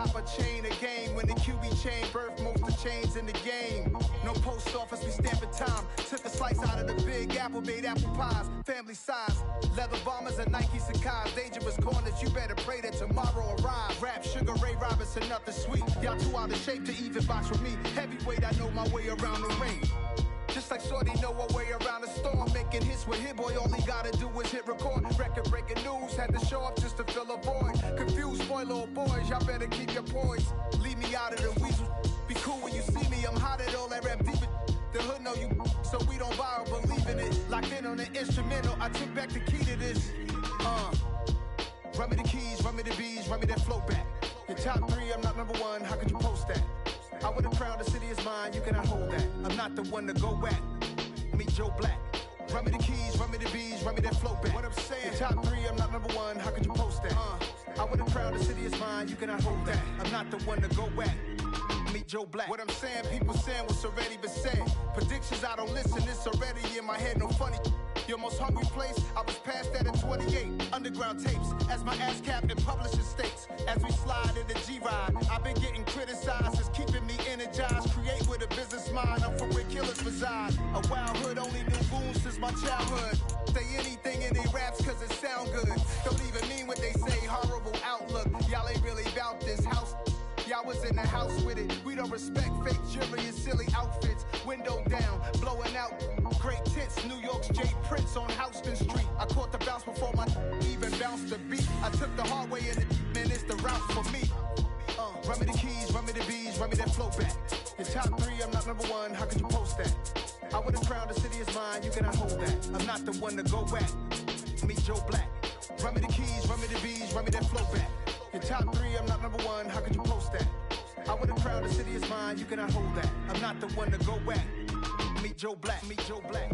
cop a chain a game. When the QB chain birthed most of chains in the game. No post office, we stamping time. Took a slice out of the big apple, made apple pies. Family size, leather bombers and Nike Sacai's. Dangerous corners, you better pray that tomorrow arrives. Rap, Sugar Ray Robinson, nothing sweet. Y'all too out of shape to even box with me. Heavyweight, I know my way around the ring. Just like Shorty know her way around the storm. Making hits with Hit Boy, all he gotta do is hit record. Record-breaking news, had to show up just to fill a void. Confused, spoiled little boys, y'all better keep your poise. Leave me out of the weasel. Be cool when you see me, I'm hot at all that rap deep. The hood know you, so we don't borrow, believe in it. Locked in on the instrumental, I took back the key to this. Run me the keys, run me the bees, run me that flow back. Your top three, I'm not number one, how could you post that? I would have crowned the city is mine, you cannot hold that. I'm not the one to go back. Meet Joe Black. Run me the keys, run me the bees, run me that flow back. What I'm saying, your top three, I'm not number one, how could you post that? I would have crowned the city is mine, you cannot hold that. I'm not the one to go back. Meet Joe Black. What I'm saying, people saying what's already been said. Predictions, I don't listen, it's already in my head, no funny. Your most hungry place, I was past that at 28. Underground tapes, as my ass cap in publishing states. As we slide in the G-Ride, I've been getting criticized, it's keeping me energized. Create with a business mind, I'm from where killers reside. A wild hood, only knew goons since my childhood. Say anything in they raps cause it sound good. Don't even mean what they say, horrible outlook. Y'all ain't really about this house. Y'all was in the house with it. We don't respect fake jewelry and silly outfits. Window down, blowing out. Great tits, New York's J. Prince on Houston Street. I caught the bounce before my even bounced the beat. I took the hard way and man, it's the route for me. Run me the keys, run me the bees, run me that flow back. Your top three, I'm not number one, how could you post that? I would have crowned the city is mine, you cannot hold that. I'm not the one to go back. Meet Joe Black. Run me the keys, run me the bees, run me that flow back. Your top three, I'm not number one, how could you post that? I would have crowned the city is mine, you cannot hold that. I'm not the one to go back. Meet Joe Black, meet Joe Black.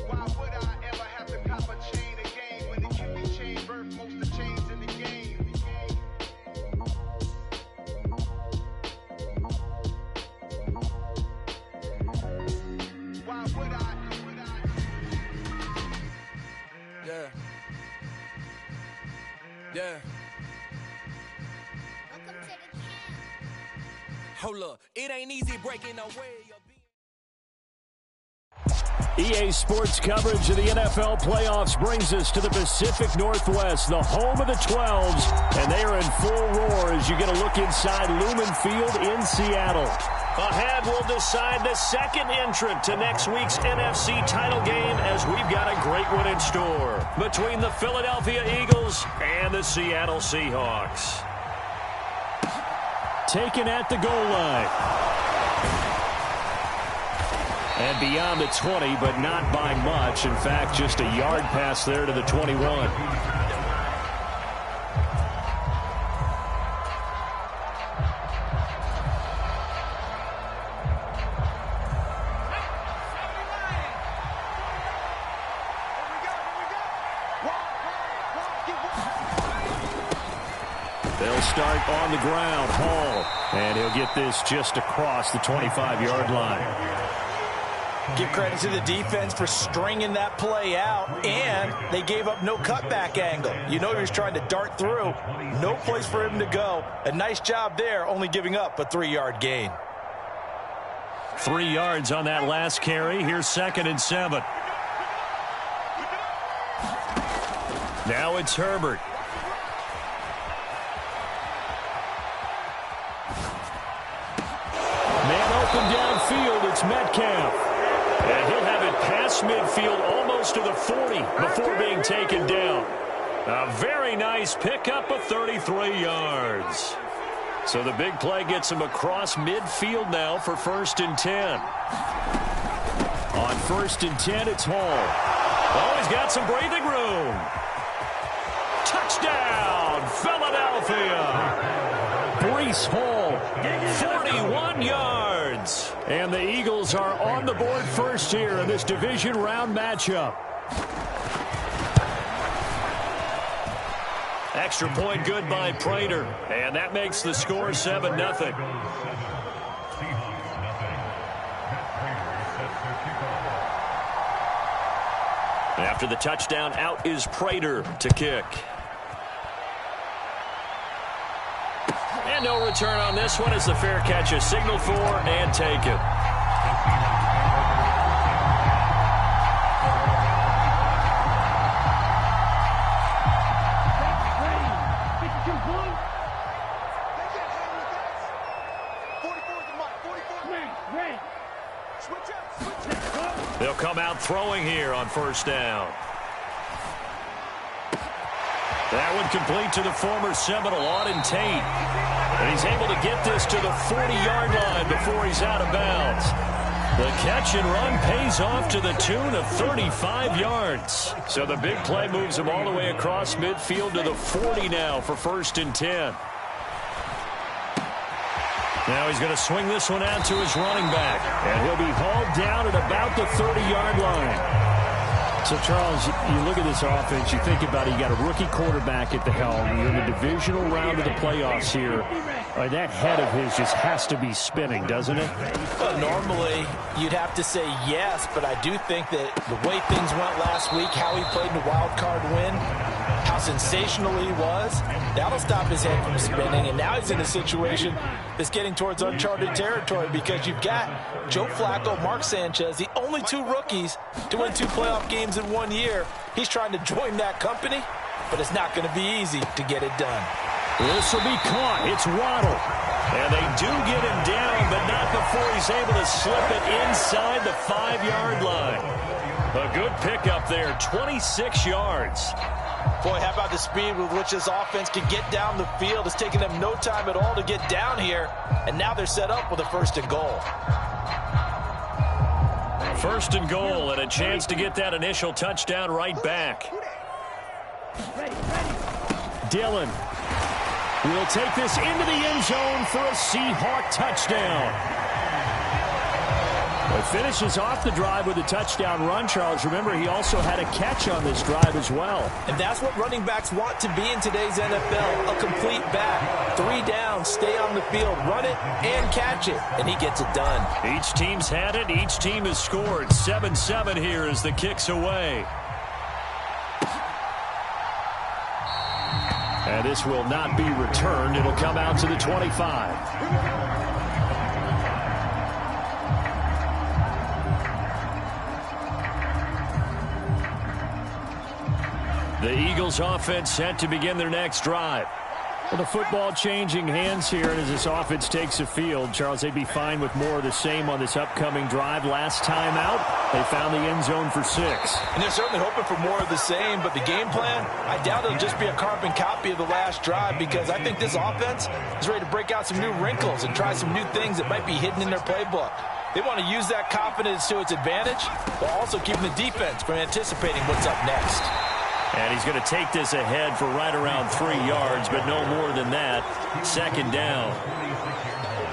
Why would I ever have to cop a chain a game when the QB chain birthed most of chains in the game? Why would I? Yeah. Yeah. Welcome to the camp. Hold up, it ain't easy breaking away. EA Sports coverage of the NFL playoffs brings us to the Pacific Northwest, the home of the 12s, and they are in full roar as you get a look inside Lumen Field in Seattle. Ahead, we'll decide the second entrant to next week's NFC title game as we've got a great one in store between the Philadelphia Eagles and the Seattle Seahawks. Taken at the goal line. And beyond the 20, but not by much. In fact, just a yard pass there to the 21. They'll start on the ground. Hall. And he'll get this just across the 25-yard line. Give credit to the defense for stringing that play out, and they gave up no cutback angle. You know he was trying to dart through. No place for him to go. A nice job there, only giving up a 3-yard gain. 3 yards on that last carry. Here's 2nd and 7. Now it's Herbert. Man open downfield. It's Metcalf. And he'll have it past midfield almost to the 40 before being taken down. A very nice pickup of 33 yards. So the big play gets him across midfield now for 1st and 10. On 1st and 10, it's Hall. Oh, he's got some breathing room. Touchdown, Philadelphia. Breece Hall, 41 yards. And the Eagles are on the board first here in this division round matchup. Extra point good by Prater. And that makes the score 7-0. After the touchdown, out is Prater to kick. And no return on this one as the fair catch is signaled for and taken. They'll come out throwing here on first down. That one complete to the former Seminole, Auden Tate. And he's able to get this to the 40-yard line before he's out of bounds. The catch and run pays off to the tune of 35 yards. So the big play moves him all the way across midfield to the 40 now for 1st and 10. Now he's going to swing this one out to his running back. And he'll be hauled down at about the 30-yard line. So, Charles, you look at this offense, you think about it, you got a rookie quarterback at the helm. You're in the divisional round of the playoffs here. That head of his just has to be spinning, doesn't it? Well, normally you'd have to say yes, but I do think that the way things went last week, how he played in the wild card win, how sensational he was, that'll stop his head from spinning. And now he's in a situation that's getting towards uncharted territory because you've got Joe Flacco, Mark Sanchez, the only 2 rookies to win 2 playoff games in 1 year. He's trying to join that company, but it's not going to be easy to get it done. This will be caught. It's Waddle. And they do get him down, but not before he's able to slip it inside the 5-yard line. A good pickup there, 26 yards. Boy, how about the speed with which this offense can get down the field? It's taken them no time at all to get down here, and now they're set up with a 1st and goal. 1st and goal, and a chance to get that initial touchdown right back. Dillon will take this into the end zone for a Seahawk touchdown. It finishes off the drive with a touchdown run, Charles. Remember, he also had a catch on this drive as well. And that's what running backs want to be in today's NFL, a complete back. 3 downs, stay on the field, run it, and catch it. And he gets it done. Each team's had it. Each team has scored. 7-7 here as the kick's away. And this will not be returned. It'll come out to the 25. The Eagles offense set to begin their next drive. Well, the football changing hands here, and as this offense takes the field, Charles, they'd be fine with more of the same on this upcoming drive. Last time out, they found the end zone for 6. And they're certainly hoping for more of the same, but the game plan, I doubt it'll just be a carbon copy of the last drive because I think this offense is ready to break out some new wrinkles and try some new things that might be hidden in their playbook. They want to use that confidence to its advantage, while also keeping the defense from anticipating what's up next. And he's going to take this ahead for right around 3 yards, but no more than that. 2nd down.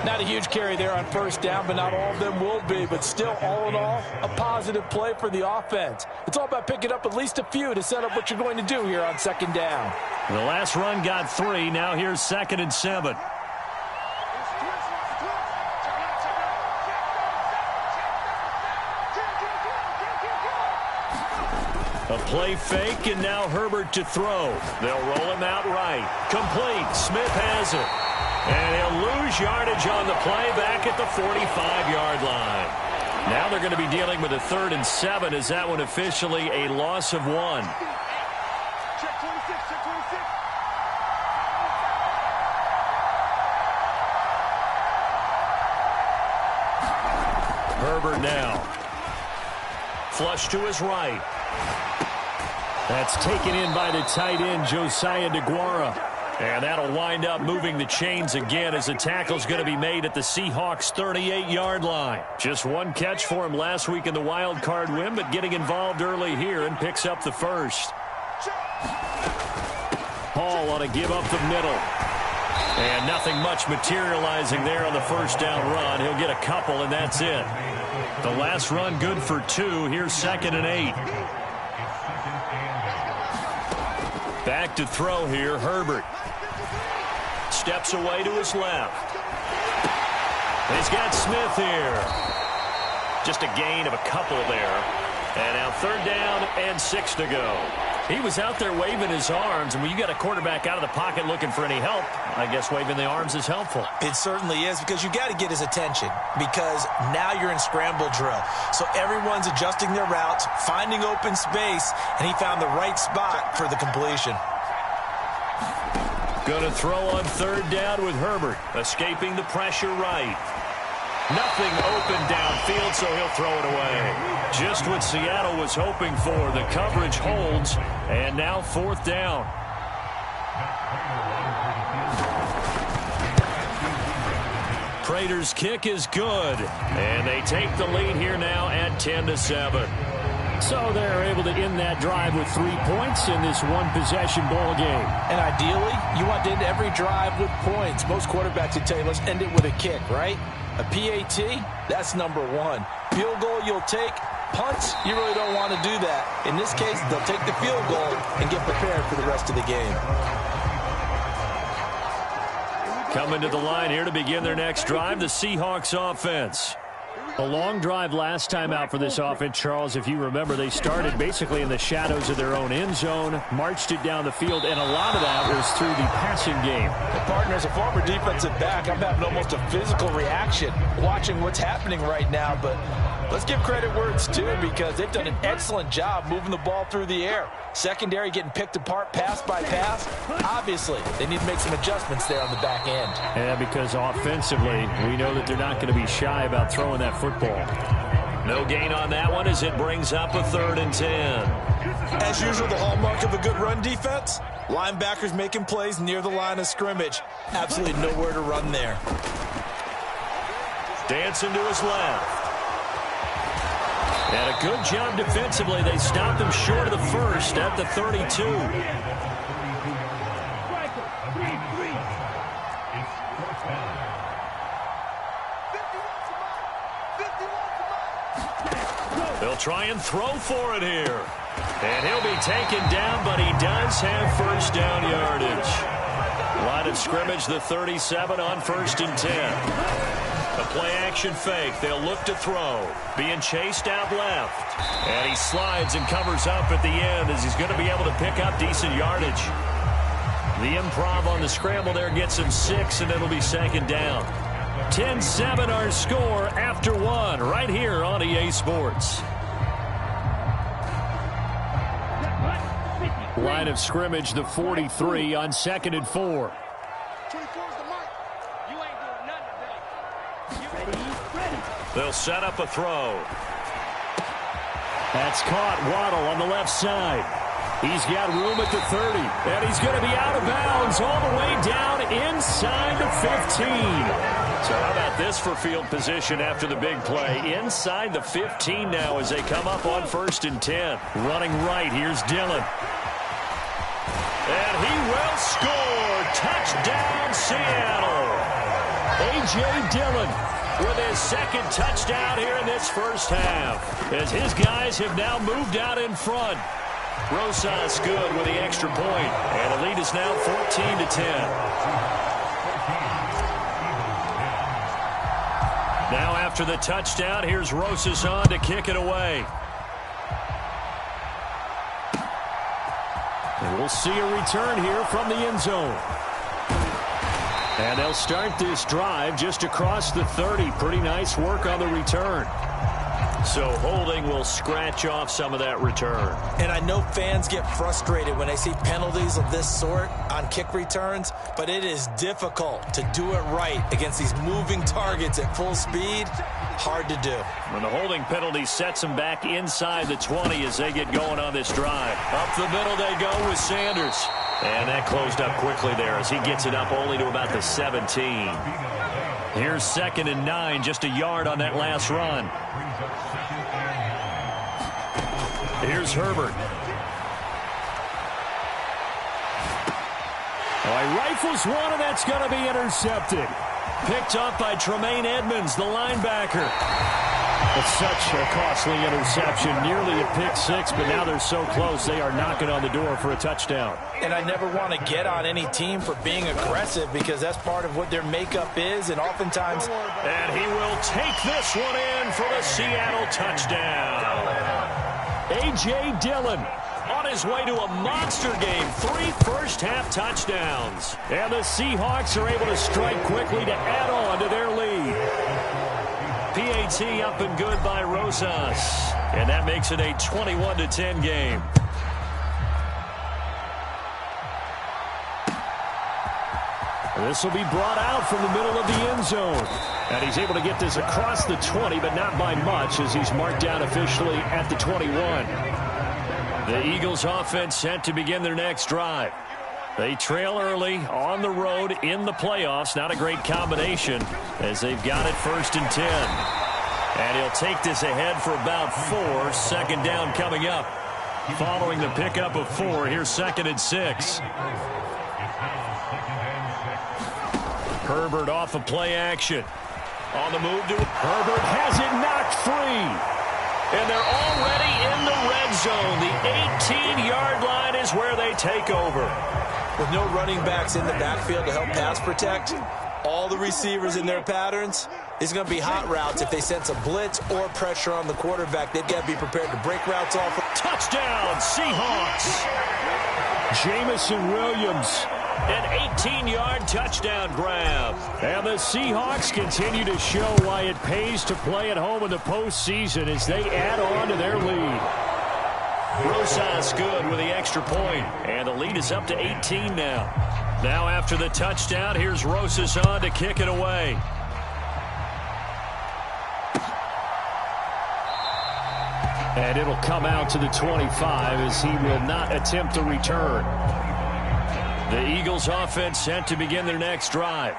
Not a huge carry there on 1st down, but not all of them will be. But still, all in all, a positive play for the offense. It's all about picking up at least a few to set up what you're going to do here on 2nd down. The last run got 3. Now here's 2nd and 7. A play fake, and now Herbert to throw. They'll roll him out right. Complete. Smith has it. And he'll lose yardage on the play back at the 45-yard line. Now they're going to be dealing with a 3rd and 7 as that one officially a loss of 1. Herbert now. Flush to his right. That's taken in by the tight end, Josiah DeGuara. And that'll wind up moving the chains again as the tackle's going to be made at the Seahawks' 38-yard line. Just 1 catch for him last week in the wild card win, but getting involved early here and picks up the 1st. Hall on a give up the middle. And nothing much materializing there on the 1st down run. He'll get a couple, and that's it. The last run good for 2. Here's 2nd and 8. Back to throw here, Herbert. Steps away to his left. He's got Smith here. Just a gain of a couple there. And now 3rd down and 6 to go. He was out there waving his arms, and when you got a quarterback out of the pocket looking for any help, I guess waving the arms is helpful. It certainly is, because you got to get his attention, because now you're in scramble drill. So everyone's adjusting their routes, finding open space, and he found the right spot for the completion. Going to throw on third down with Herbert, escaping the pressure right. Nothing open downfield, so he'll throw it away. Just what Seattle was hoping for. The coverage holds, and now fourth down. Prater's kick is good, and they take the lead here now at 10-7. So they're able to end that drive with 3 points in this one-possession ball game. And ideally, you want to end every drive with points. Most quarterbacks would tell you, let's end it with a kick, right? A PAT, that's number one. Field goal you'll take. Punts, you really don't want to do that. In this case, they'll take the field goal and get prepared for the rest of the game. Coming to the line here to begin their next drive, the Seahawks offense. A long drive last time out for this offense, Charles. If you remember, they started basically in the shadows of their own end zone, marched it down the field, and a lot of that was through the passing game. And partner, as a former defensive back, I'm having almost a physical reaction watching what's happening right now. But let's give credit where it's due, because they've done an excellent job moving the ball through the air. Secondary getting picked apart pass by pass. Obviously, they need to make some adjustments there on the back end. Yeah, because offensively, we know that they're not going to be shy about throwing that football. No gain on that one as it brings up a 3rd and 10. As usual, the hallmark of a good run defense, linebackers making plays near the line of scrimmage. Absolutely nowhere to run there. Dancing to his left. And a good job defensively. They stopped him short of the first at the 32. They'll try and throw for it here. And he'll be taken down, but he does have first down yardage. Line of scrimmage, the 37 on 1st and 10. A play-action fake. They'll look to throw. Being chased out left. And he slides and covers up at the end as he's going to be able to pick up decent yardage. The improv on the scramble there gets him 6, and it'll be 2nd down. 10-7 our score after 1 right here on EA Sports. Line of scrimmage, the 43 on 2nd and 4. They'll set up a throw. That's caught. Waddle on the left side. He's got room at the 30. And he's going to be out of bounds all the way down inside the 15. So how about this for field position after the big play? Inside the 15 now as they come up on 1st and 10. Running right. Here's Dillon. And he will score. Touchdown, Seattle. A.J. Dillon with his 2nd touchdown here in this first half, as his guys have now moved out in front. Rosas good with the extra point, and the lead is now 14-10. Now after the touchdown, here's Rosas on to kick it away. And we'll see a return here from the end zone. And they'll start this drive just across the 30. Pretty nice work on the return. So holding will scratch off some of that return. And I know fans get frustrated when they see penalties of this sort on kick returns, but it is difficult to do it right against these moving targets at full speed. Hard to do. When the holding penalty sets them back inside the 20 as they get going on this drive. Up the middle they go with Sanders. And that closed up quickly there as he gets it up only to about the 17. Here's 2nd and 9, just a yard on that last run. Here's Herbert. Oh, he rifles one, and that's going to be intercepted. Picked up by Tremaine Edmonds, the linebacker. It's such a costly interception, nearly a pick 6, but now they're so close they are knocking on the door for a touchdown. And I never want to get on any team for being aggressive, because that's part of what their makeup is, and oftentimes... And he will take this one in for the Seattle touchdown. A.J. Dillon on his way to a monster game. 3 first-half touchdowns. And the Seahawks are able to strike quickly to add on to their lead. PAT up and good by Rosas. And that makes it a 21-10 game. This will be brought out from the middle of the end zone. And he's able to get this across the 20, but not by much, as he's marked down officially at the 21. The Eagles offense set to begin their next drive. They trail early on the road in the playoffs. Not a great combination, as they've got it 1st and 10. And he'll take this ahead for about 4. Second down coming up. Following the pickup of 4, here's 2nd and 6. Herbert off of play action. On the move to Herbert has it knocked free. And they're already in the red zone. The 18-yard line is where they take over. With no running backs in the backfield to help pass protect, all the receivers in their patterns, it's going to be hot routes. If they sense a blitz or pressure on the quarterback, they've got to be prepared to break routes off. Touchdown, Seahawks. Jamison Williams. An 18-yard touchdown grab. And the Seahawks continue to show why it pays to play at home in the postseason as they add on to their lead. Rosas good with the extra point. And the lead is up to 18 now. Now after the touchdown, here's Rosas on to kick it away. And it'll come out to the 25 as he will not attempt to return. The Eagles offense set to begin their next drive.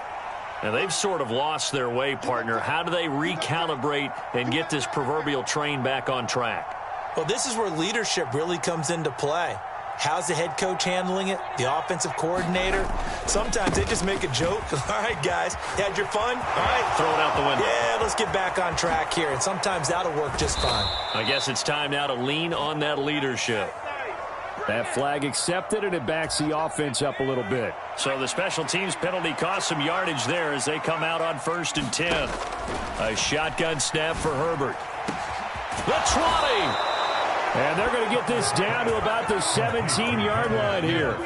Now they've sort of lost their way, partner. How do they recalibrate and get this proverbial train back on track? Well, this is where leadership really comes into play. How's the head coach handling it? The offensive coordinator? Sometimes they just make a joke. All right, guys, you had your fun? All right. Throw it out the window. Yeah, let's get back on track here. And sometimes that'll work just fine. I guess it's time now to lean on that leadership. That flag accepted, and it backs the offense up a little bit. So the special teams penalty cost some yardage there as they come out on 1st and 10. A shotgun snap for Herbert. The 20. And they're going to get this down to about the 17-yard line here.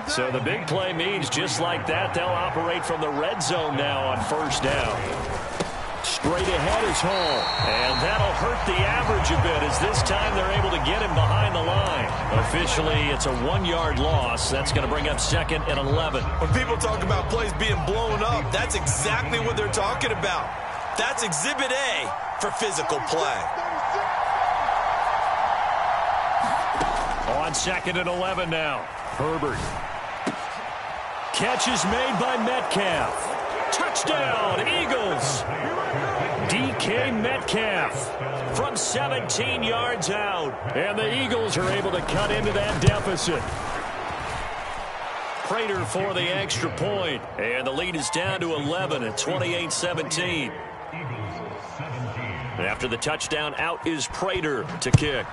So the big play means just like that, they'll operate from the red zone now on 1st down. Straight ahead is home. And that'll hurt the average a bit as this time they're able to get him behind the line. Officially, it's a 1-yard loss. That's going to bring up 2nd and 11. When people talk about plays being blown up, that's exactly what they're talking about. That's Exhibit A for physical play. On 2nd and 11 now. Herbert. Catch is made by Metcalf. Touchdown, Eagles. DK Metcalf from 17 yards out. And the Eagles are able to cut into that deficit. Prater for the extra point. And the lead is down to 11 at 28-17. After the touchdown, out is Prater to kick.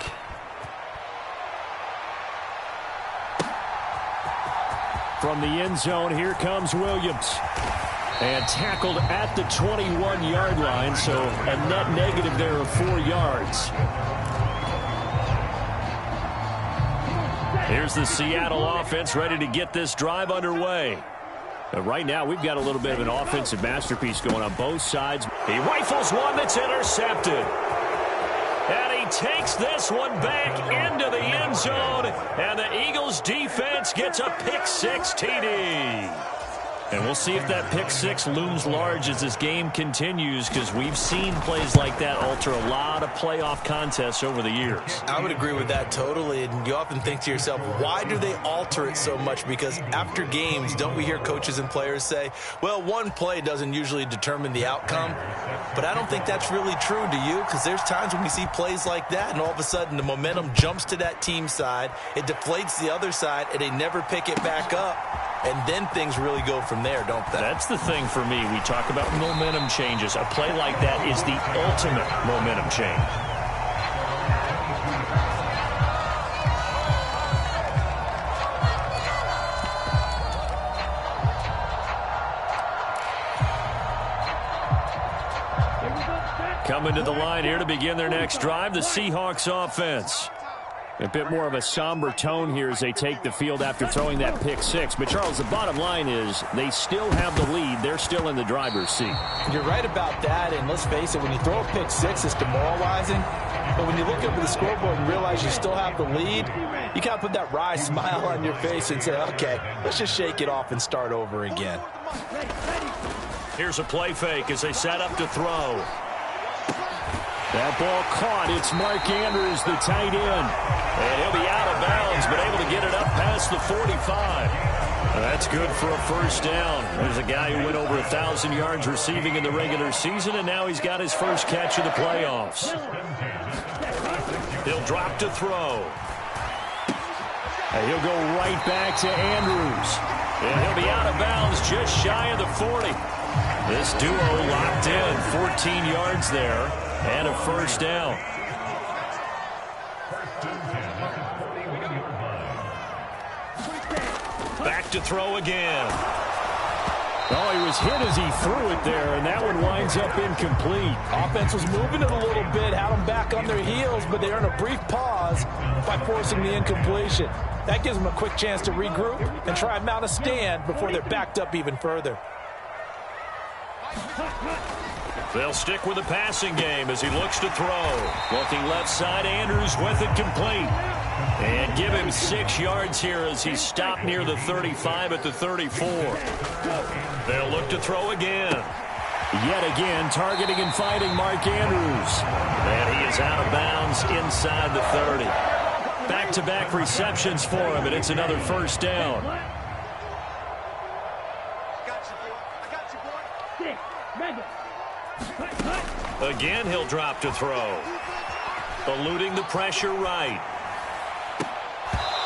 From the end zone, here comes Williams. And tackled at the 21-yard line, so a net negative there of 4 yards. Here's the Seattle offense ready to get this drive underway. But right now, we've got a little bit of an offensive masterpiece going on both sides. He rifles one that's intercepted. And he takes this one back into the end zone. And the Eagles defense gets a pick-6 TD. And we'll see if that pick-6 looms large as this game continues, because we've seen plays like that alter a lot of playoff contests over the years. I would agree with that totally. And you often think to yourself, why do they alter it so much? Because after games, don't we hear coaches and players say, well, one play doesn't usually determine the outcome. But I don't think that's really true, do you? Because there's times when we see plays like that, and all of a sudden the momentum jumps to that team side, it deflates the other side, and they never pick it back up. And then things really go from there, don't they? That's the thing for me. We talk about momentum changes. A play like that is the ultimate momentum change. Coming to the line here to begin their next drive, the Seahawks offense. A bit more of a somber tone here as they take the field after throwing that pick six. But, Charles, the bottom line is they still have the lead. They're still in the driver's seat. You're right about that, and let's face it, when you throw a pick six, it's demoralizing. But when you look up at the scoreboard and realize you still have the lead, you kind of put that wry smile on your face and say, okay, let's just shake it off and start over again. Here's a play fake as they set up to throw. That ball caught. It's Mark Andrews, the tight end. And he'll be out of bounds, but able to get it up past the 45. That's good for a first down. There's a guy who went over 1,000 yards receiving in the regular season, and now he's got his first catch of the playoffs. He'll drop to throw. And he'll go right back to Andrews. And he'll be out of bounds just shy of the 40. This duo locked in, 14 yards there. And a first down. Back to throw again. Oh, he was hit as he threw it there, and that one winds up incomplete. Offense was moving it a little bit, had them back on their heels, but they earned a brief pause by forcing the incompletion. That gives them a quick chance to regroup and try and mount a stand before they're backed up even further. They'll stick with the passing game as he looks to throw. Looking left side, Andrews with it complete. And give him 6 yards here as he's stopped near the 35 at the 34. They'll look to throw again. Yet again, targeting and fighting Mark Andrews. And he is out of bounds inside the 30. Back-to-back receptions for him, and it's another first down. Again, he'll drop to throw. Eluding the pressure right.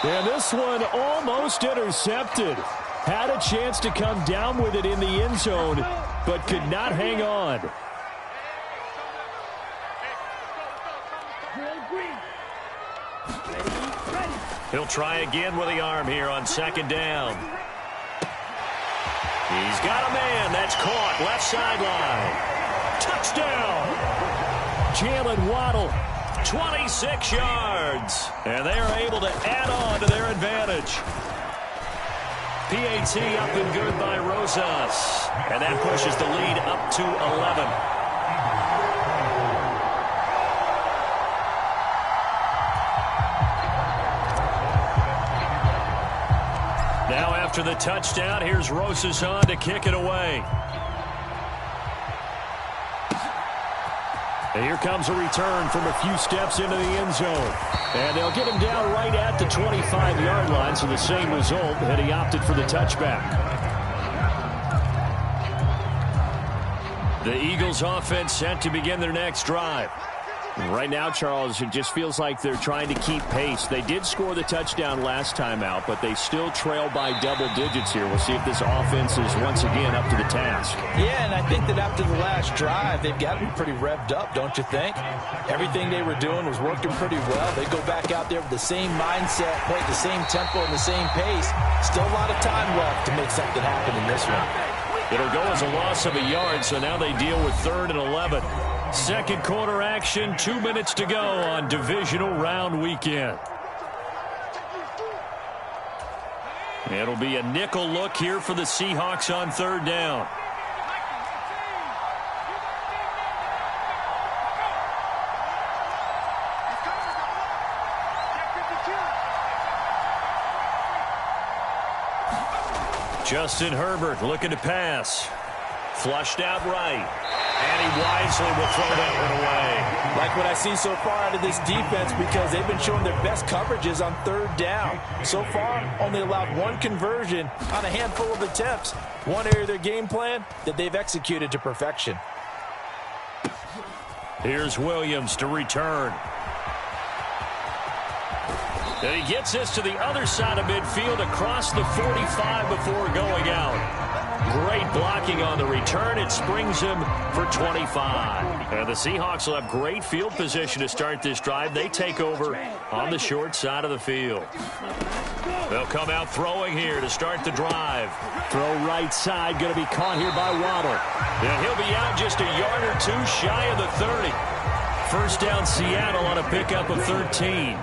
And this one almost intercepted. Had a chance to come down with it in the end zone, but could not hang on. He'll try again with the arm here on second down. He's got a man. That's caught. Left sideline. Touchdown! Jalen Waddle, 26 yards. And they are able to add on to their advantage. PAT up and good by Rosas. And that pushes the lead up to 11. Now after the touchdown, here's Rosas on to kick it away. And here comes a return from a few steps into the end zone. And they'll get him down right at the 25-yard line, so the same result, and he opted for the touchback. The Eagles offense set to begin their next drive. Right now, Charles, it just feels like they're trying to keep pace. They did score the touchdown last time out, but they still trail by double digits here. We'll see if this offense is once again up to the task. Yeah, and I think that after the last drive, they've got to be pretty revved up, don't you think? Everything they were doing was working pretty well. They go back out there with the same mindset, play at the same tempo and the same pace. Still a lot of time left to make something happen in this one. It'll go as a loss of a yard, so now they deal with 3rd and 11. Second quarter action, 2 minutes to go on divisional round weekend. It'll be a nickel look here for the Seahawks on 3rd down. Justin Herbert looking to pass. Flushed out right. And he wisely will throw that one away. Like what I see so far out of this defense, because they've been showing their best coverages on 3rd down. So far, only allowed 1 conversion on a handful of attempts. One area of their game plan that they've executed to perfection. Here's Williams to return. And he gets this to the other side of midfield across the 45 before going out. Great blocking on the return. It springs him for 25. And the Seahawks will have great field position to start this drive. They take over on the short side of the field. They'll come out throwing here to start the drive. Throw right side, going to be caught here by Waddle. And he'll be out just a yard or two shy of the 30. First down Seattle on a pickup of 13.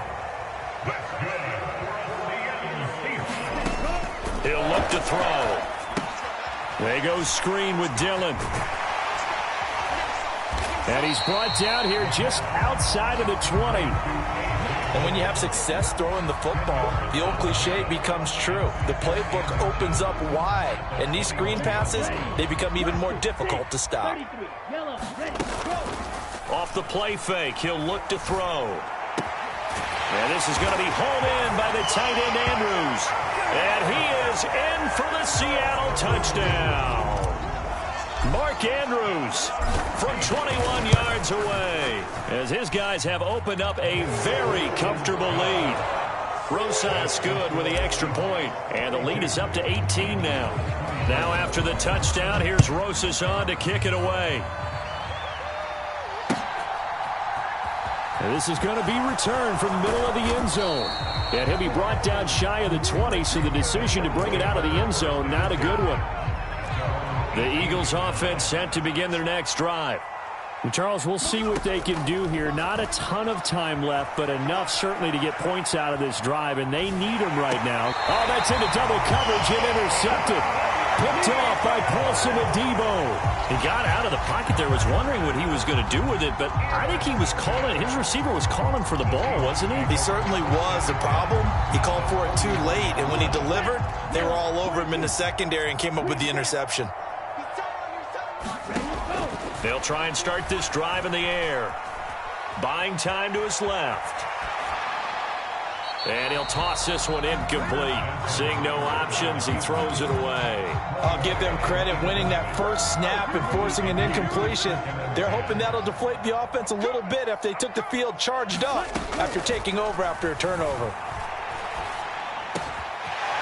He'll look to throw. They go screen with Dillon. And he's brought down here just outside of the 20. And when you have success throwing the football, the old cliche becomes true. The playbook opens up wide, and these screen passes, they become even more difficult to stop. Off the play fake, he'll look to throw. And this is going to be hauled in by the tight end Andrews. And he is in for the Seattle touchdown. Mark Andrews from 21 yards away, as his guys have opened up a very comfortable lead. Rosas good with the extra point, and the lead is up to 18 now. Now after the touchdown, here's Rosas on to kick it away. And this is going to be returned from the middle of the end zone. And he'll be brought down shy of the 20, so the decision to bring it out of the end zone, not a good one. The Eagles offense set to begin their next drive. And Charles, we'll see what they can do here. Not a ton of time left, but enough certainly to get points out of this drive, and they need them right now. Oh, that's into double coverage and intercepted. Picked off by Paulson Adebo. He got out of the pocket there, was wondering what he was going to do with it, but I think he was calling, his receiver was calling for the ball, wasn't he? He certainly was. The problem, he called for it too late, and when he delivered, they were all over him in the secondary and came up with the interception. They'll try and start this drive in the air. Buying time to his left. And he'll toss this one incomplete. Seeing no options, he throws it away. I'll give them credit winning that first snap and forcing an incompletion. They're hoping that'll deflate the offense a little bit after they took the field charged up after taking over after a turnover.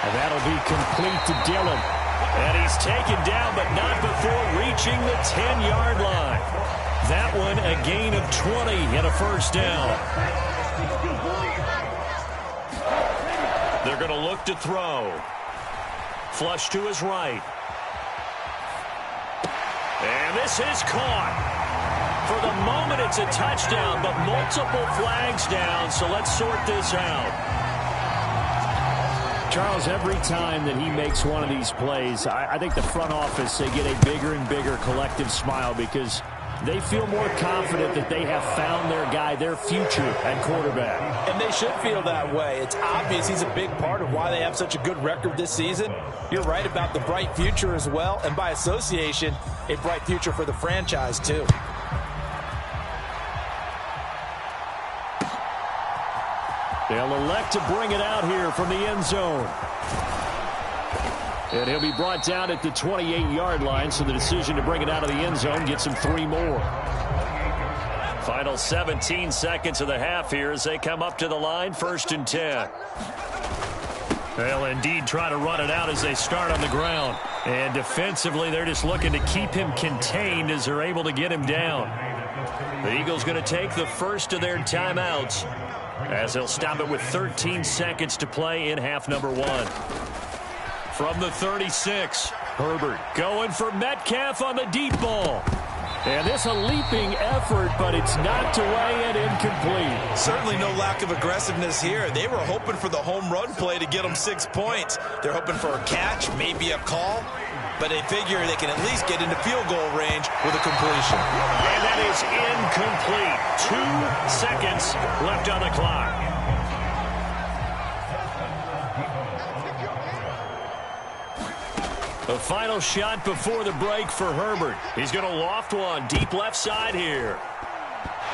And that'll be complete to Dillon. And he's taken down, but not before reaching the 10-yard line. That one a gain of 20 and a first down. They're going to look to throw. Flush to his right. And this is caught. For the moment, it's a touchdown, but multiple flags down, so let's sort this out. Charles, every time that he makes one of these plays, I think the front office, they get a bigger and bigger collective smile because they feel more confident that they have found their guy, their future at quarterback. And they should feel that way. It's obvious he's a big part of why they have such a good record this season. You're right about the bright future as well, and by association, a bright future for the franchise too. They'll elect to bring it out here from the end zone. And he'll be brought down at the 28-yard line, so the decision to bring it out of the end zone gets him 3 more. Final 17 seconds of the half here as they come up to the line, 1st and 10. They'll indeed try to run it out as they start on the ground. And defensively, they're just looking to keep him contained as they're able to get him down. The Eagles going to take the first of their timeouts, as they'll stop it with 13 seconds to play in half number 1. From the 36, Herbert going for Metcalf on the deep ball. And this a leaping effort, but it's knocked away and incomplete. Certainly no lack of aggressiveness here. They were hoping for the home run play to get them 6 points. They're hoping for a catch, maybe a call, but they figure they can at least get into field goal range with a completion. And that is incomplete. 2 seconds left on the clock. The final shot before the break for Herbert. He's going to loft one deep left side here.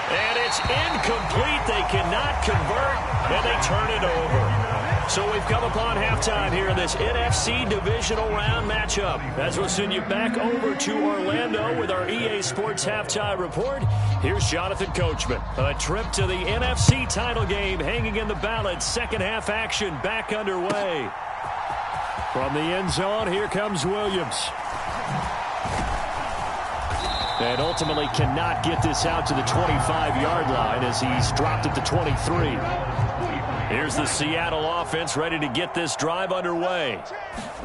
And it's incomplete. They cannot convert, and they turn it over. So we've come upon halftime here in this NFC divisional round matchup. As we'll send you back over to Orlando with our EA Sports halftime report. Here's Jonathan Coachman. A trip to the NFC title game hanging in the balance. Second half action back underway. From the end zone, here comes Williams. And ultimately cannot get this out to the 25-yard line as he's dropped at the 23. Here's the Seattle offense ready to get this drive underway.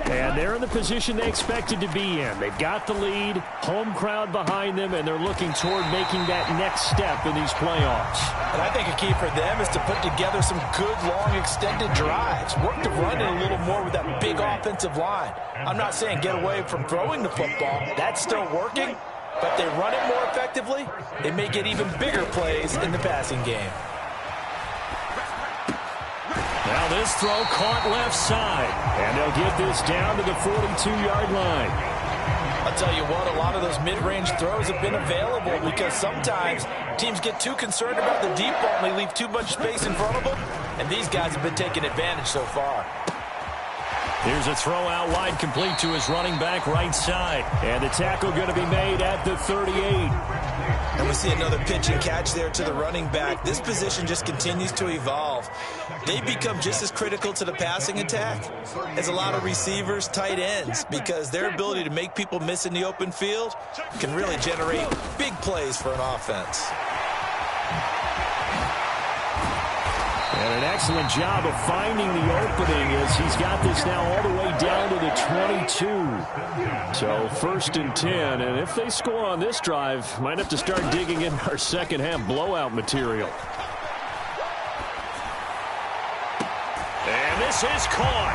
And they're in the position they expected to be in. They've got the lead, home crowd behind them, and they're looking toward making that next step in these playoffs. And I think a key for them is to put together some good, long, extended drives. Work to run it a little more with that big offensive line. I'm not saying get away from throwing the football. That's still working. But if they run it more effectively, they may get even bigger plays in the passing game. Now this throw caught left side, and they'll get this down to the 42-yard line. I'll tell you what, a lot of those mid-range throws have been available because sometimes teams get too concerned about the deep ball and they leave too much space in front of them, and these guys have been taking advantage so far. Here's a throw out wide, complete to his running back right side, and the tackle going to be made at the 38. And we see another pitch and catch there to the running back. This position just continues to evolve. They become just as critical to the passing attack as a lot of receivers, tight ends, because their ability to make people miss in the open field can really generate big plays for an offense. And an excellent job of finding the opening as he's got this now all the way down to the 22. So 1st and 10, and if they score on this drive, might have to start digging in our second half blowout material. And this is caught.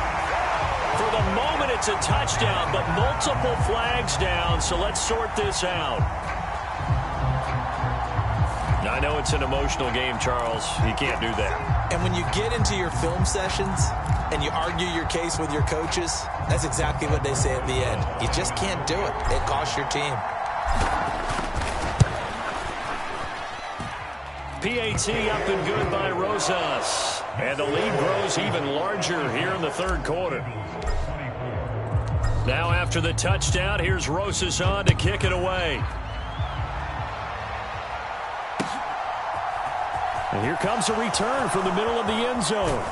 For the moment, it's a touchdown, but multiple flags down, so let's sort this out. Now, I know it's an emotional game, Charles. You can't do that. And when you get into your film sessions and you argue your case with your coaches, that's exactly what they say at the end. You just can't do it. It costs your team. PAT up and good by Rosas. And the lead grows even larger here in the third quarter. Now after the touchdown, here's Rosas on to kick it away. And here comes a return from the middle of the end zone.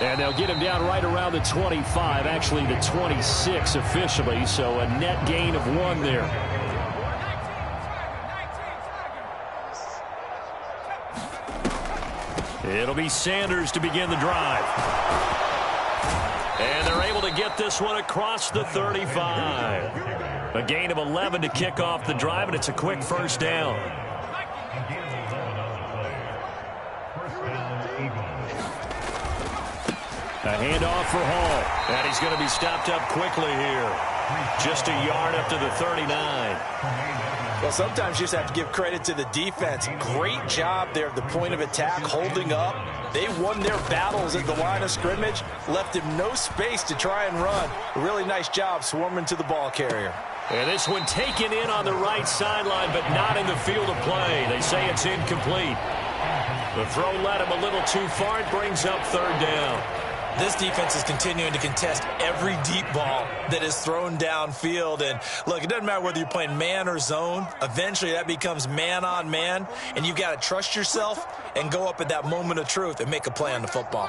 And they'll get him down right around the 25, actually the 26 officially, so a net gain of 1 there. It'll be Sanders to begin the drive. And they're able to get this one across the 35. A gain of 11 to kick off the drive, and it's a quick first down. A handoff for Hall. And he's going to be stopped up quickly here. Just a yard up to the 39. Well, sometimes you just have to give credit to the defense. Great job there at the point of attack, holding up. They won their battles at the line of scrimmage, left him no space to try and run. A really nice job swarming to the ball carrier. And this one taken in on the right sideline, but not in the field of play. They say it's incomplete. The throw led him a little too far. It brings up third down. This defense is continuing to contest every deep ball that is thrown downfield. And, look, it doesn't matter whether you're playing man or zone. Eventually that becomes man on man, and you've got to trust yourself and go up at that moment of truth and make a play on the football.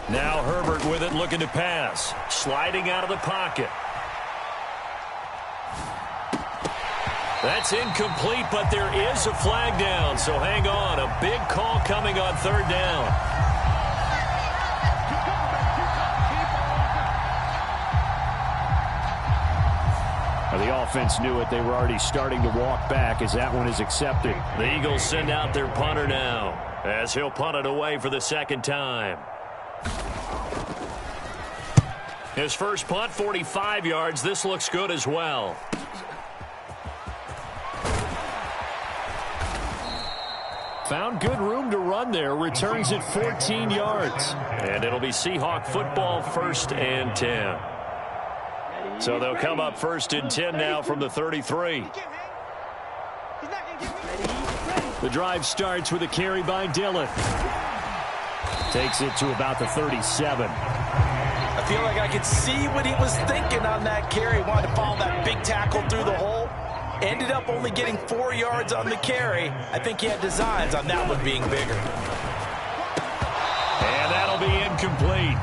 Now Herbert with it, looking to pass. Sliding out of the pocket. That's incomplete, but there is a flag down, so hang on. A big call coming on third down. The offense knew it. They were already starting to walk back as that one is accepted. The Eagles send out their punter now as he'll punt it away for the second time. His first punt, 45 yards. This looks good as well. Found good room to run there. Returns it 14 yards. And it'll be Seahawk football, 1st and 10. So they'll come up 1st and 10 now from the 33. The drive starts with a carry by Dillon. Takes it to about the 37. I feel like I could see what he was thinking on that carry. Wanted to follow that big tackle through the hole. Ended up only getting 4 yards on the carry. I think he had designs on that one being bigger. And that'll be incomplete.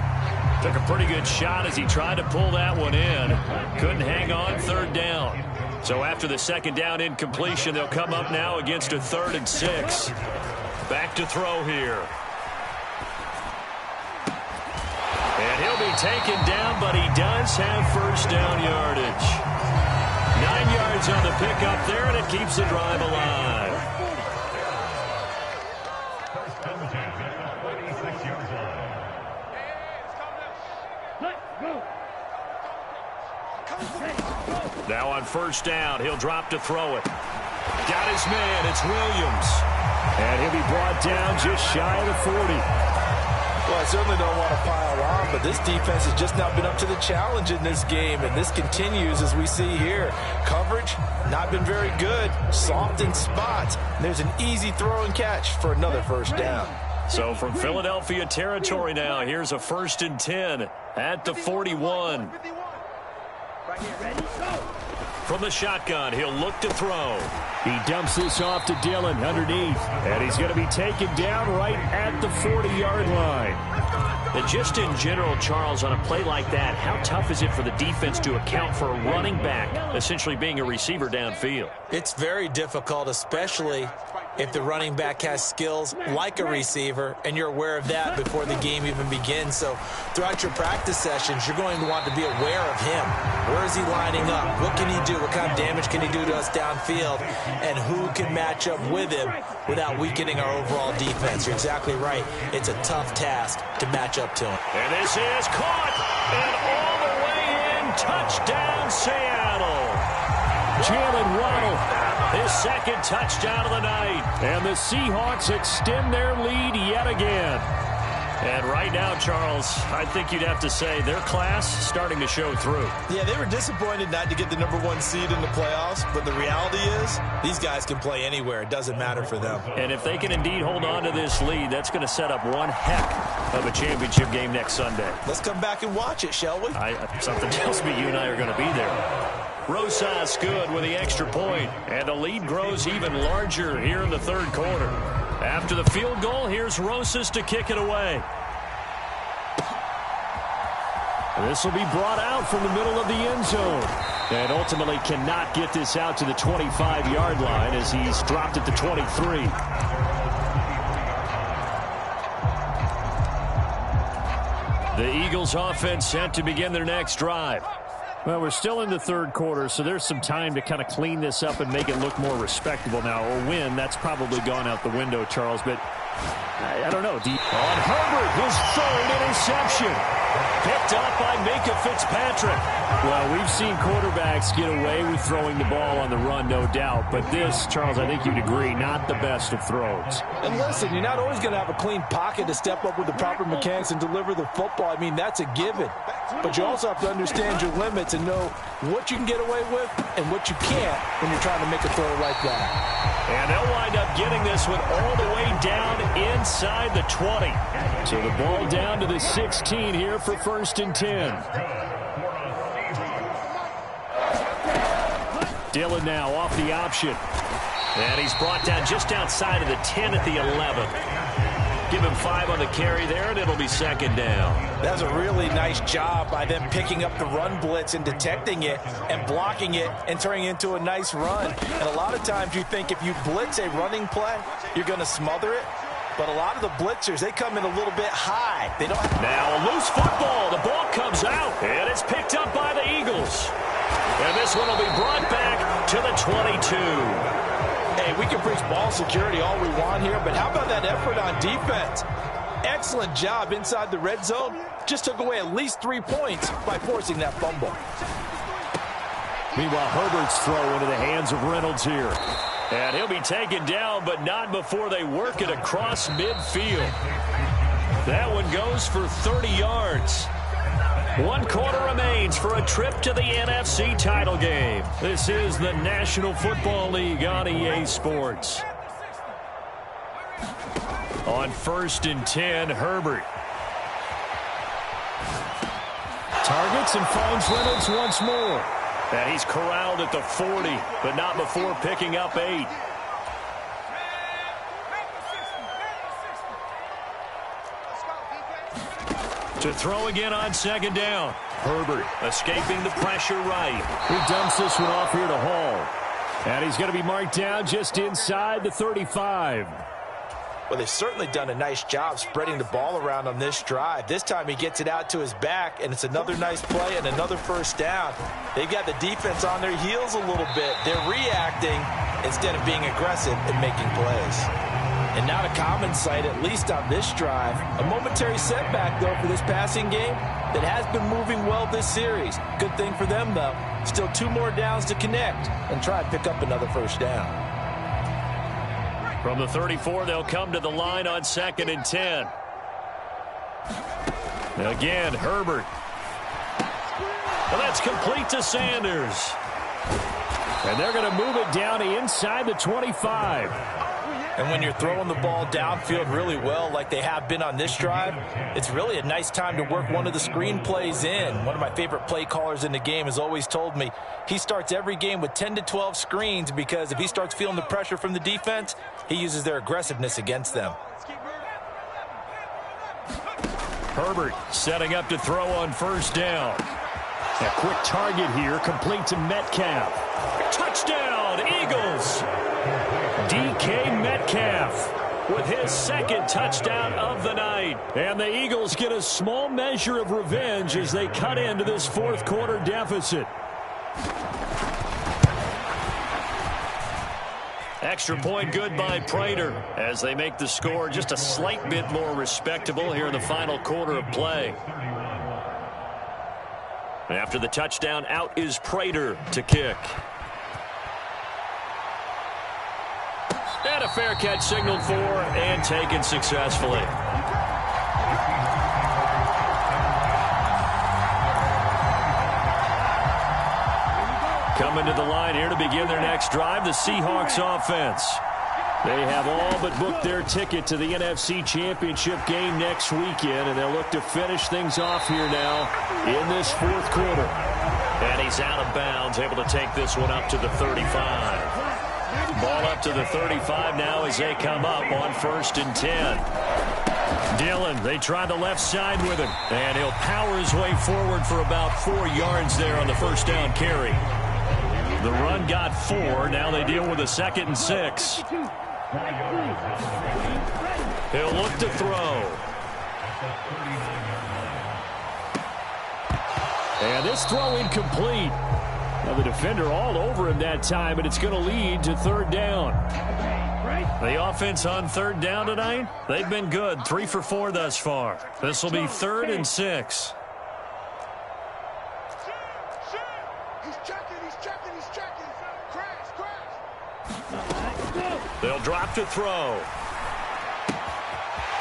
Took a pretty good shot as he tried to pull that one in. Couldn't hang on, third down. So after the second down incompletion, they'll come up now against a 3rd and 6. back to throw here. And he'll be taken down, but he does have first down yardage. 9 yards on the pickup there, and it keeps the drive alive. Now on first down, he'll drop to throw it. Got his man, it's Williams. And he'll be brought down just shy of the 40. Well, I certainly don't want to pile on, but this defense has just not been up to the challenge in this game, and this continues as we see here. Coverage, not been very good. Soft in spots. There's an easy throw and catch for another first down. So from Philadelphia territory now, here's a 1st and 10 at the 41. From the shotgun, he'll look to throw. He dumps this off to Dillon underneath. And he's going to be taken down right at the 40-yard line. And just in general, Charles, on a play like that, how tough is it for the defense to account for a running back essentially being a receiver downfield? It's very difficult, especially if the running back has skills like a receiver, and you're aware of that before the game even begins. So throughout your practice sessions, you're going to want to be aware of him. Where is he lining up? What can he do? What kind of damage can he do to us downfield? And who can match up with him without weakening our overall defense? You're exactly right. It's a tough task to match up to him. And this is caught, and all the way in, touchdown Seattle. Jalen Waddle, his second touchdown of the night. And the Seahawks extend their lead yet again. And right now, Charles, I think you'd have to say their class starting to show through. Yeah, they were disappointed not to get the #1 seed in the playoffs, but the reality is these guys can play anywhere. It doesn't matter for them. And if they can indeed hold on to this lead, that's going to set up one heck of a championship game next Sunday. Let's come back and watch it, shall we? Something tells me you and I are going to be there. Rosas good with the extra point, and the lead grows even larger here in the third quarter. After the field goal, here's Rosas to kick it away. This will be brought out from the middle of the end zone. And ultimately cannot get this out to the 25-yard line as he's dropped at the 23. The Eagles offense set to begin their next drive. Well, we're still in the third quarter, so there's some time to kind of clean this up and make it look more respectable now. A win, that's probably gone out the window, Charles, but I don't know. On Herbert, his third interception. Picked up by Minka Fitzpatrick. Well, we've seen quarterbacks get away with throwing the ball on the run, no doubt. But this, Charles, I think you'd agree, not the best of throws. And listen, you're not always going to have a clean pocket to step up with the proper mechanics and deliver the football. I mean, that's a given. But you also have to understand your limits and know what you can get away with and what you can't when you're trying to make a throw like that. And they'll wind up getting this one all the way down inside the 20. So the ball down to the 16 here for 1st and 10. Dillon now off the option. And he's brought down just outside of the 10 at the 11. Give him 5 on the carry there, and it'll be 2nd down. That's a really nice job by them picking up the run blitz and detecting it and blocking it and turning it into a nice run. And a lot of times you think if you blitz a running play, you're going to smother it. But a lot of the blitzers, they come in a little bit high. They don't. Now a loose football. The ball comes out, and it's picked up by the Eagles. And this one will be brought back to the 22. Hey, we can preach ball security all we want here, but how about that effort on defense? Excellent job inside the red zone. Just took away at least 3 points by forcing that fumble. Meanwhile, Herbert's throw into the hands of Reynolds here. And he'll be taken down, but not before they work it across midfield. That one goes for 30 yards. 1 quarter remains for a trip to the NFC title game. This is the National Football League on EA Sports. On 1st and 10, Herbert. Targets and finds Reynolds once more. And he's corralled at the 40, but not before picking up 8. To throw again on 2nd down. Herbert escaping the pressure right. He dumps this one off here to Hall. And he's going to be marked down just inside the 35. Well, they've certainly done a nice job spreading the ball around on this drive. This time he gets it out to his back, and it's another nice play and another first down. They've got the defense on their heels a little bit. They're reacting instead of being aggressive and making plays. And not a common sight, at least on this drive. A momentary setback, though, for this passing game that has been moving well this series. Good thing for them, though. Still 2 more downs to connect and try and pick up another first down. From the 34, they'll come to the line on 2nd and 10. Again, Herbert. Well, that's complete to Sanders. And they're going to move it down to inside the 25. And when you're throwing the ball downfield really well like they have been on this drive, it's really a nice time to work one of the screen plays in. One of my favorite play callers in the game has always told me he starts every game with 10 to 12 screens because if he starts feeling the pressure from the defense, he uses their aggressiveness against them. Herbert setting up to throw on first down. A quick target here, complete to Metcalf. Touchdown, Eagles! DK Metcalf with his 2nd touchdown of the night. And the Eagles get a small measure of revenge as they cut into this 4th quarter deficit. Extra point good by Prater as they make the score just a slight bit more respectable here in the final quarter of play. After the touchdown, out is Prater to kick. And a fair catch signaled for and taken successfully. Coming to the line here to begin their next drive, the Seahawks offense. They have all but booked their ticket to the NFC Championship game next weekend, and they'll look to finish things off here now in this 4th quarter. And he's out of bounds, able to take this one up to the 35. Ball up to the 35 now as they come up on 1st and 10. Dillon, they try the left side with him, and he'll power his way forward for about 4 yards there on the first down carry. The run got 4. Now they deal with a 2nd and 6. He'll look to throw. And this throw incomplete. Now the defender all over him that time, and it's going to lead to 3rd down. The offense on 3rd down tonight, they've been good. 3 for 4 thus far. This will be 3rd and 6. They'll drop to throw.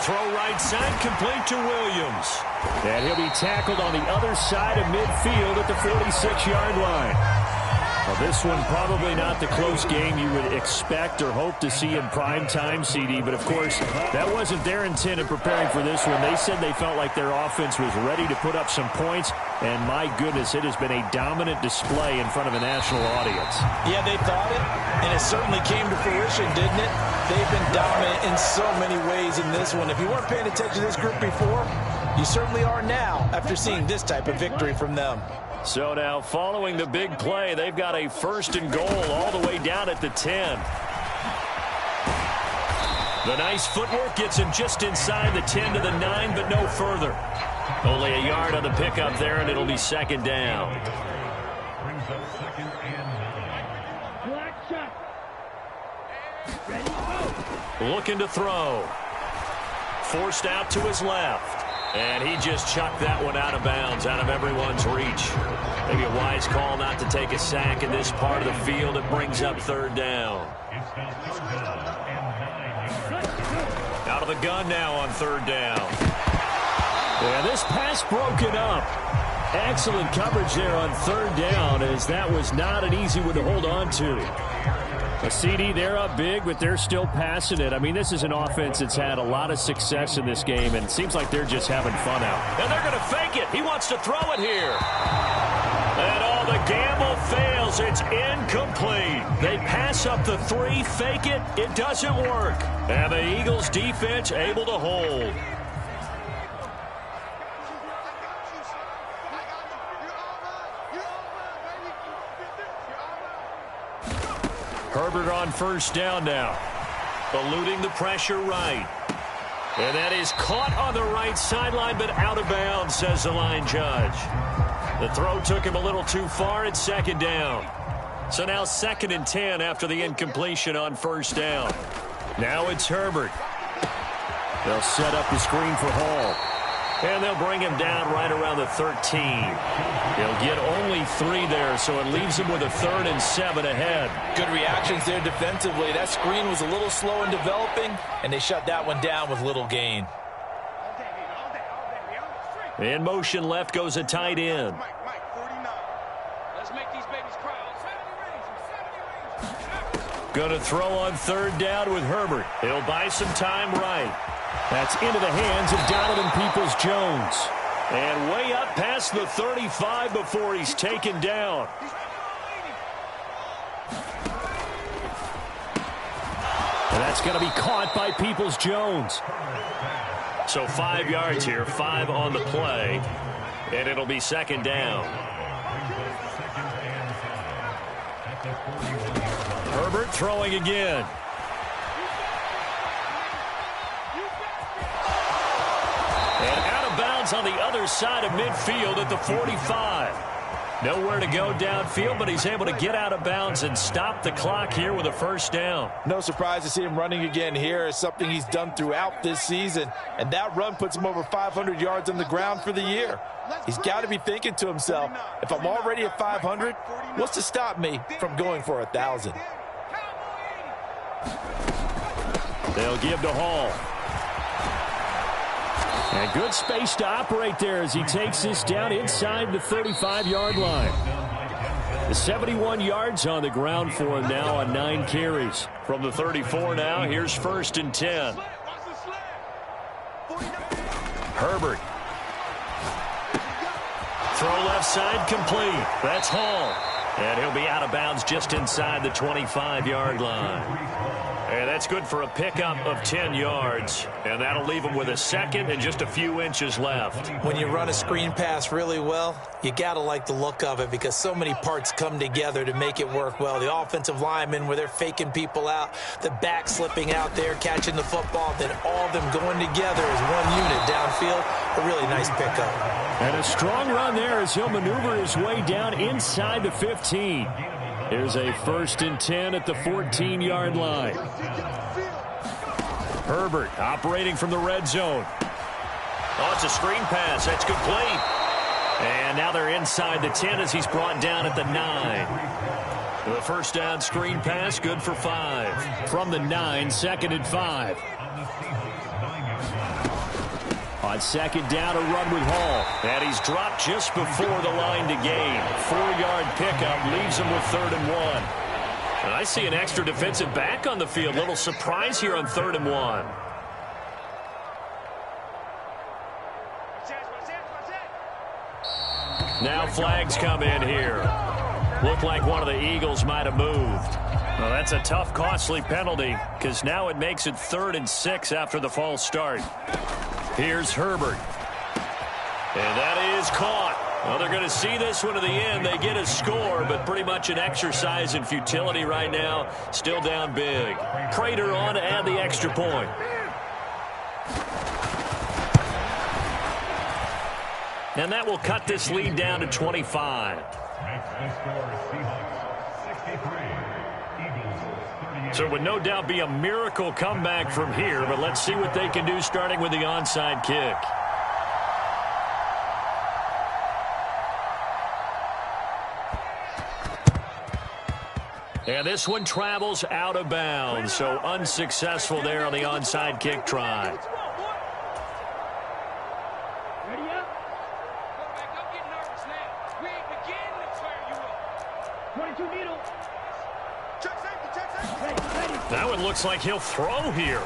Throw right side, complete to Williams. And he'll be tackled on the other side of midfield at the 46-yard line. Well, this one probably not the close game you would expect or hope to see in prime time, CD. But, of course, that wasn't their intent in preparing for this one. They said they felt like their offense was ready to put up some points. And, my goodness, it has been a dominant display in front of a national audience. Yeah, they thought it, and it certainly came to fruition, didn't it? They've been dominant in so many ways in this one. If you weren't paying attention to this group before, you certainly are now after seeing this type of victory from them. So now, following the big play, they've got a 1st and goal all the way down at the 10. The nice footwork gets him just inside the 10 to the 9, but no further. Only a yard on the pickup there, and it'll be 2nd down. Looking to throw. Forced out to his left. And he just chucked that one out of bounds, out of everyone's reach. Maybe a wise call not to take a sack in this part of the field. It brings up 3rd down. Out of the gun now on 3rd down. Yeah, this pass broken up. Excellent coverage there on 3rd down, as that was not an easy one to hold on to. A CD, they're up big, but they're still passing it. I mean, this is an offense that's had a lot of success in this game, and it seems like they're just having fun out. And they're going to fake it. He wants to throw it here. And all the gamble fails. It's incomplete. They pass up the 3, fake it. It doesn't work. And the Eagles defense able to hold. Herbert on first down now. eluding the pressure right. And that is caught on the right sideline, but out of bounds, says the line judge. The throw took him a little too far at second down. So now 2nd and 10 after the incompletion on first down. Now it's Herbert. They'll set up the screen for Hall. And they'll bring him down right around the 13. He'll get only 3 there, so it leaves him with a 3rd and 7 ahead. Good reactions there defensively. That screen was a little slow in developing, and they shut that one down with little gain. In motion left goes a tight end. Going to throw on 3rd down with Herbert. He'll buy some time right. That's into the hands of Donovan Peoples-Jones. And way up past the 35 before he's taken down. And that's going to be caught by Peoples-Jones. So 5 yards here, 5 on the play. And it'll be 2nd down. Herbert throwing again. And out of bounds on the other side of midfield at the 45. Nowhere to go downfield, but he's able to get out of bounds and stop the clock here with a 1st down. No surprise to see him running again here. It's something he's done throughout this season. And that run puts him over 500 yards on the ground for the year. He's got to be thinking to himself, if I'm already at 500, what's to stop me from going for 1,000? They'll give to Hall. And good space to operate there as he takes this down inside the 35-yard line. The 71 yards on the ground for him now on 9 carries. From the 34 now, here's 1st and 10. Herbert. Throw left side complete. That's Hall. And he'll be out of bounds just inside the 25-yard line. And that's good for a pickup of 10 yards. And that'll leave him with a 2nd and just a few inches left. When you run a screen pass really well, you got to like the look of it because so many parts come together to make it work well. The offensive linemen where they're faking people out, the back slipping out there, catching the football, then all of them going together as one unit downfield. A really nice pickup. And a strong run there as he'll maneuver his way down inside the 15. Here's a 1st and 10 at the 14-yard line. Herbert operating from the red zone. Oh, it's a screen pass. That's complete. And now they're inside the 10 as he's brought down at the 9. The 1st down screen pass, good for 5. From the 9, 2nd and 5. On 2nd down, a run with Hall. And he's dropped just before the line to gain. 4-yard pickup leaves him with 3rd and 1. And I see an extra defensive back on the field. Little surprise here on 3rd and 1. Now flags come in here. Looked like one of the Eagles might have moved. Well, that's a tough, costly penalty because now it makes it 3rd and 6 after the false start. Here's Herbert. And that is caught. Well, they're going to see this one to the end. They get a score, but pretty much an exercise in futility right now. Still down big. Prater on to add the extra point. And that will cut this lead down to 25. So it would no doubt be a miracle comeback from here, but let's see what they can do starting with the onside kick. And this one travels out of bounds, so unsuccessful there on the onside kick try. That one looks like he'll throw here.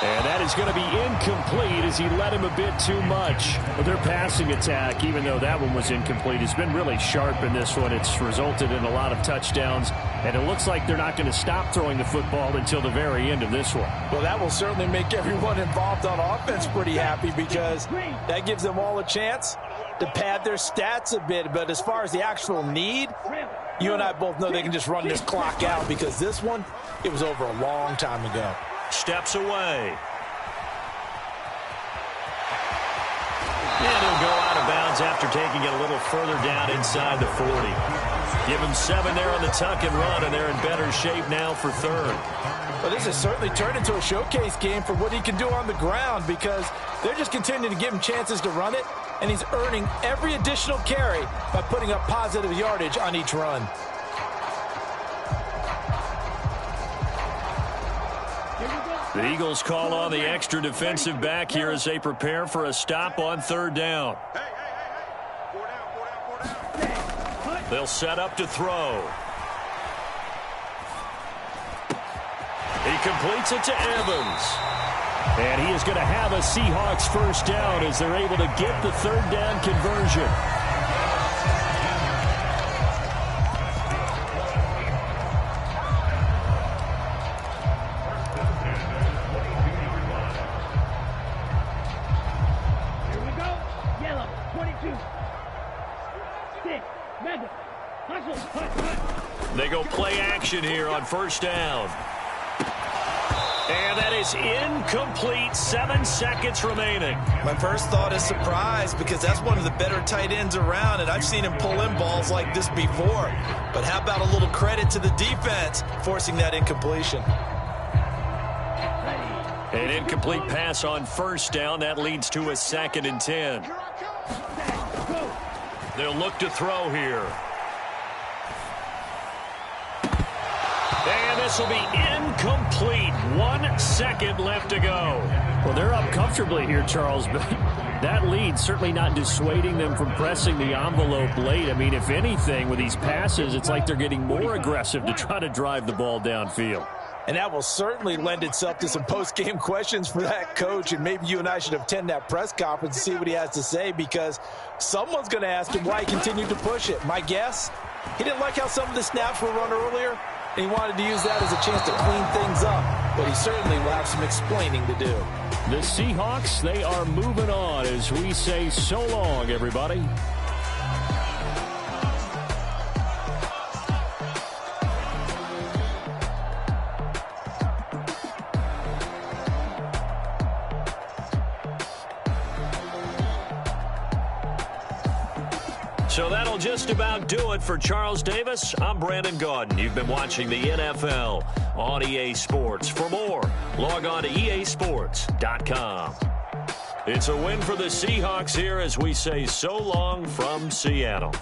And that is going to be incomplete as he led him a bit too much. But their passing attack, even though that one was incomplete, has been really sharp in this one. It's resulted in a lot of touchdowns. And it looks like they're not going to stop throwing the football until the very end of this one. Well, that will certainly make everyone involved on offense pretty happy because that gives them all a chance to pad their stats a bit. But as far as the actual need, you and I both know they can just run this clock out because this one, it was over a long time ago. Steps away. And he'll go out of bounds after taking it a little further down inside the 40. Give him 7 there on the tuck and run, and they're in better shape now for third. Well, this has certainly turned into a showcase game for what he can do on the ground, because they're just continuing to give him chances to run it, and he's earning every additional carry by putting up positive yardage on each run. The Eagles call on the extra defensive back here as they prepare for a stop on third down. They'll set up to throw. He completes it to Evans. And he is going to have a Seahawks first down as they're able to get the third down conversion. They go play action here on first down. And that is incomplete. 7 seconds remaining. My first thought is surprise, because that's one of the better tight ends around, and I've seen him pull in balls like this before. But how about a little credit to the defense forcing that incompletion? An incomplete pass on first down. That leads to a 2nd and 10. They'll look to throw here. And this will be incomplete. 1 second left to go. Well, they're up comfortably here, Charles, but that lead certainly not dissuading them from pressing the envelope late. I mean, if anything, with these passes, it's like they're getting more aggressive to try to drive the ball downfield. And that will certainly lend itself to some post-game questions for that coach, and maybe you and I should attend that press conference and see what he has to say, because someone's going to ask him why he continued to push it. My guess, he didn't like how some of the snaps were run earlier, and he wanted to use that as a chance to clean things up, but he certainly will have some explaining to do. The Seahawks, they are moving on as we say so long, everybody. So that'll just about do it for Charles Davis. I'm Brandon Gaudin. You've been watching the NFL on EA Sports. For more, log on to easports.com. It's a win for the Seahawks here as we say so long from Seattle.